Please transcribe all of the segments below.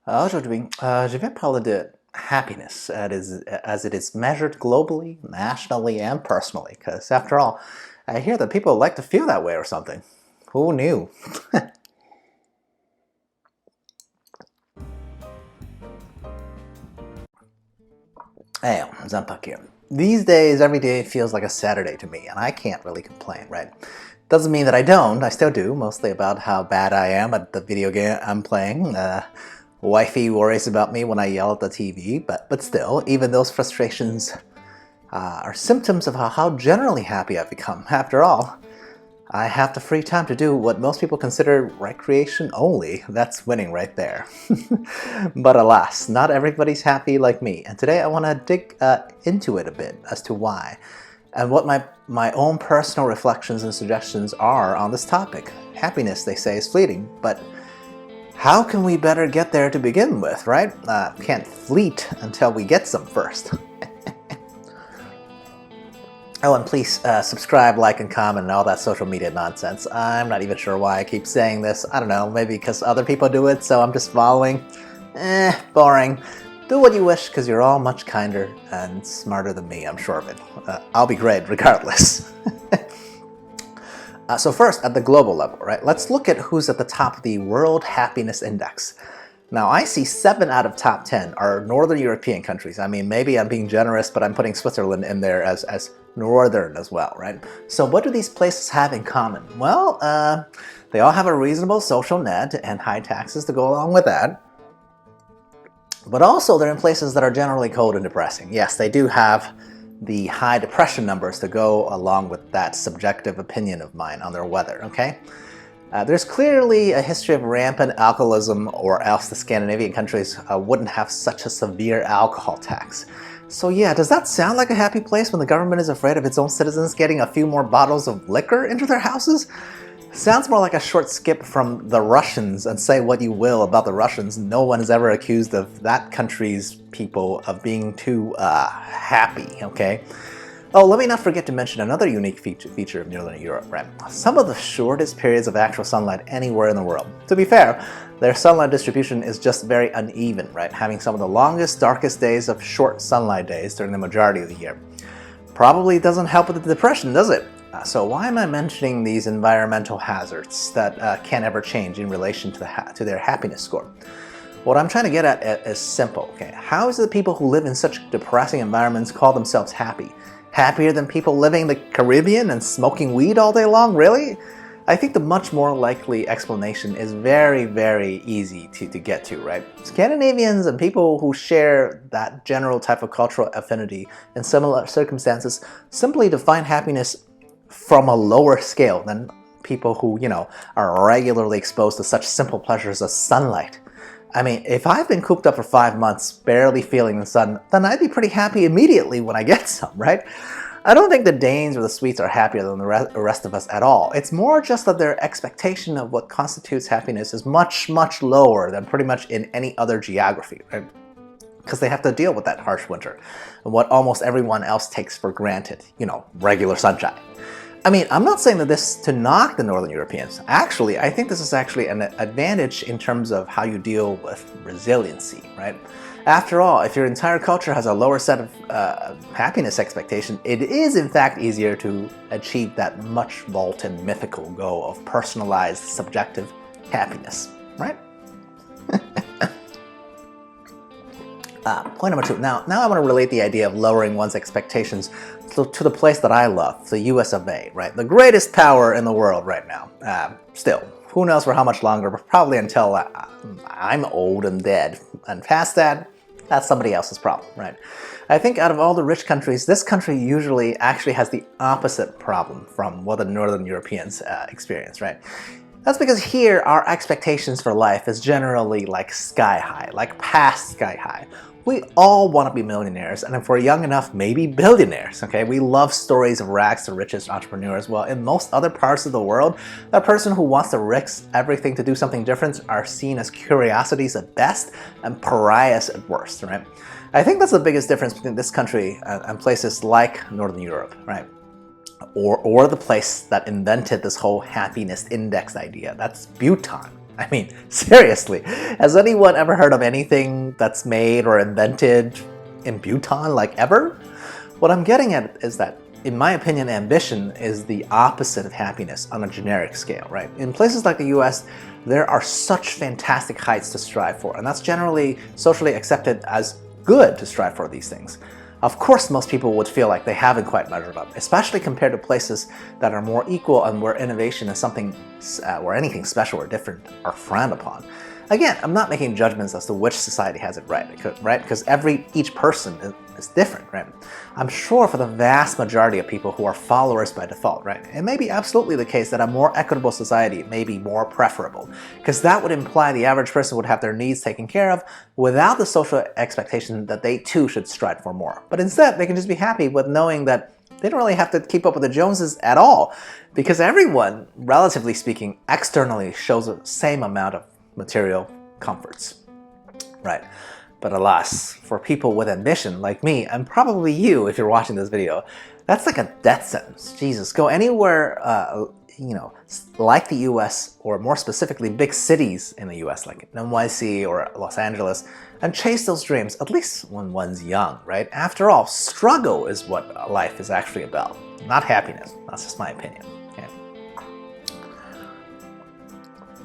Aujourd'hui, je vais parler de happiness as it is measured globally, nationally, and personally. Because after all, I hear that people like to feel that way or something. Who knew? Hey, XenPuck here. These days, every day feels like a Saturday to me, and I can't really complain, right? Doesn't mean that I don't. I still do, mostly about how bad I am at the video game I'm playing. Wifey worries about me when I yell at the TV, but still, even those frustrations are symptoms of how generally happy I've become. After all, I have the free time to do what most people consider recreation only. That's winning right there. But alas, not everybody's happy like me, and today I want to dig into it a bit as to why, and what my own personal reflections and suggestions are on this topic. Happiness, they say, is fleeting, but how can we better get there to begin with, right? Can't fleet until we get some first. Oh, and please subscribe, like, and comment, and all that social media nonsense. I'm not even sure why I keep saying this. I don't know, maybe because other people do it, so I'm just following. Boring. Do what you wish, because you're all much kinder and smarter than me, I'm sure of it. I'll be great regardless. So first, at the global level, right? Let's look at who's at the top of the World Happiness Index. Now, I see 7 out of top 10 are Northern European countries. I mean, maybe I'm being generous, but I'm putting Switzerland in there as Northern as well, right? So what do these places have in common? Well, they all have a reasonable social net and high taxes to go along with that. But also, they're in places that are generally cold and depressing. Yes, they do have the high depression numbers to go along with that subjective opinion of mine on their weather, okay? There's clearly a history of rampant alcoholism, or else the Scandinavian countries wouldn't have such a severe alcohol tax. So yeah, does that sound like a happy place when the government is afraid of its own citizens getting a few more bottles of liquor into their houses? Sounds more like a short skip from the Russians, and say what you will about the Russians, no one is ever accused of that country's people of being too happy, okay? Oh, let me not forget to mention another unique feature of Northern Europe, right? Some of the shortest periods of actual sunlight anywhere in the world. To be fair, their sunlight distribution is just very uneven, right? Having some of the longest, darkest days of short sunlight days during the majority of the year. Probably doesn't help with the depression, does it? So why am I mentioning these environmental hazards that can't ever change in relation to their happiness score? What I'm trying to get at is simple, okay? How is it that people who live in such depressing environments call themselves happy? Happier than people living in the Caribbean and smoking weed all day long? Really? I think the much more likely explanation is very, very easy to get to, right? Scandinavians and people who share that general type of cultural affinity in similar circumstances simply define happiness from a lower scale than people who, are regularly exposed to such simple pleasures as sunlight. I mean, if I've been cooped up for 5 months, barely feeling the sun, then I'd be pretty happy immediately when I get some, right? I don't think the Danes or the Swedes are happier than the rest of us at all. It's more just that their expectation of what constitutes happiness is much, much lower than pretty much in any other geography, right? Because they have to deal with that harsh winter and what almost everyone else takes for granted, regular sunshine. I mean, I'm not saying that this to knock the Northern Europeans. Actually, I think this is actually an advantage in terms of how you deal with resiliency, right? After all, if your entire culture has a lower set of happiness expectation, it is in fact easier to achieve that much vaulted mythical goal of personalized, subjective happiness, right? Point number 2. Now I want to relate the idea of lowering one's expectations to the place that I love, the US of A, right? The greatest power in the world right now. Still, who knows for how much longer, but probably until I'm old and dead. And past that, that's somebody else's problem, right? I think out of all the rich countries, this country usually actually has the opposite problem from what the Northern Europeans experience, right? That's because here, our expectations for life is generally like sky high, like past sky high. We all want to be millionaires, and if we're young enough, maybe billionaires, okay? We love stories of rags to riches entrepreneurs. Well, in most other parts of the world, a person who wants to risk everything to do something different are seen as curiosities at best and pariahs at worst, right? I think that's the biggest difference between this country and places like Northern Europe, right? Or the place that invented this whole happiness index idea. That's Bhutan, I mean, seriously, has anyone ever heard of anything that's made or invented in Bhutan, like ever? What I'm getting at is that, in my opinion, ambition is the opposite of happiness on a generic scale, right? In places like the US, there are such fantastic heights to strive for, and that's generally socially accepted as good to strive for these things. Of course, most people would feel like they haven't quite measured up, especially compared to places that are more equal and where innovation is something, where anything special or different are frowned upon. Again, I'm not making judgments as to which society has it right? Because each person is different, right? I'm sure for the vast majority of people who are followers by default, right, it may be absolutely the case that a more equitable society may be more preferable, because that would imply the average person would have their needs taken care of without the social expectation that they too should strive for more. But instead, they can just be happy with knowing that they don't really have to keep up with the Joneses at all, because everyone, relatively speaking, externally shows the same amount of material comforts, right? But alas, for people with ambition like me, and probably you if you're watching this video, that's like a death sentence. Jesus, go anywhere, like the US, or more specifically big cities in the US like NYC or Los Angeles, and chase those dreams, at least when one's young, right? After all, struggle is what life is actually about, not happiness. That's just my opinion.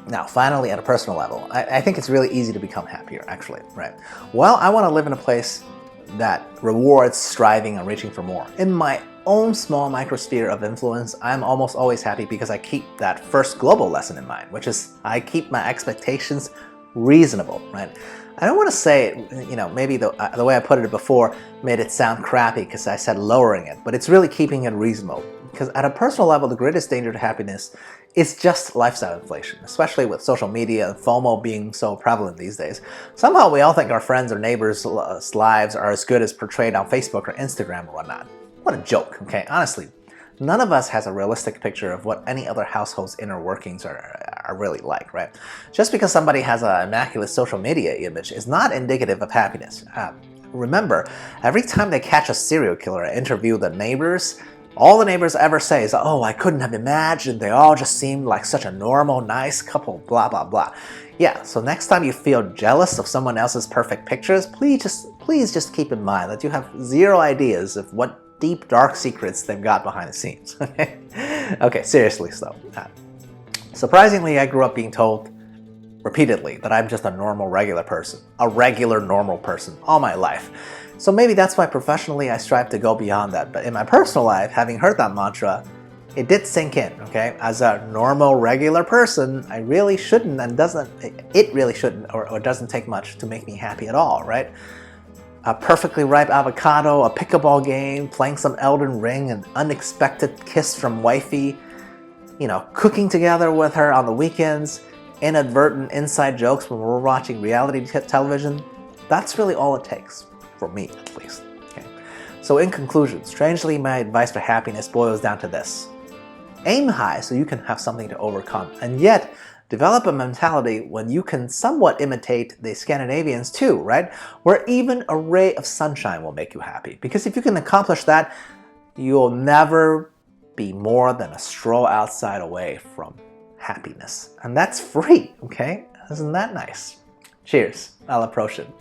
Now, finally, at a personal level, I think it's really easy to become happier, actually, right? Well, I want to live in a place that rewards striving and reaching for more. In my own small microsphere of influence, I'm almost always happy because I keep that first global lesson in mind, which is I keep my expectations reasonable, right? I don't want to say, maybe the way I put it before made it sound crappy because I said lowering it, but it's really keeping it reasonable. Because at a personal level, the greatest danger to happiness is just lifestyle inflation, especially with social media and FOMO being so prevalent these days. Somehow we all think our friends or neighbors' lives are as good as portrayed on Facebook or Instagram or whatnot. What a joke, okay? Honestly, none of us has a realistic picture of what any other household's inner workings are really like, right? Just because somebody has an immaculate social media image is not indicative of happiness. Remember, every time they catch a serial killer and interview the neighbors, all the neighbors ever say is, "Oh, I couldn't have imagined. They all just seemed like such a normal, nice couple, blah, blah, blah." Yeah, so next time you feel jealous of someone else's perfect pictures, please just keep in mind that you have zero ideas of what deep, dark secrets they've got behind the scenes. Okay, seriously though. Surprisingly, I grew up being told repeatedly that I'm just a normal, regular person. A regular, normal person all my life. So maybe that's why professionally I strive to go beyond that. But in my personal life, having heard that mantra, it did sink in, okay? As a normal, regular person, I really shouldn't and it really shouldn't or doesn't take much to make me happy at all, right? A perfectly ripe avocado, a pickleball game, playing some Elden Ring, an unexpected kiss from wifey, cooking together with her on the weekends, inadvertent inside jokes when we're watching reality television. That's really all it takes. For me, at least. Okay. So in conclusion, strangely, my advice for happiness boils down to this. Aim high so you can have something to overcome, and yet develop a mentality when you can somewhat imitate the Scandinavians too, right? Where even a ray of sunshine will make you happy. Because if you can accomplish that, you'll never be more than a stroll outside away from happiness. And that's free, okay? Isn't that nice? Cheers. À la prochaine.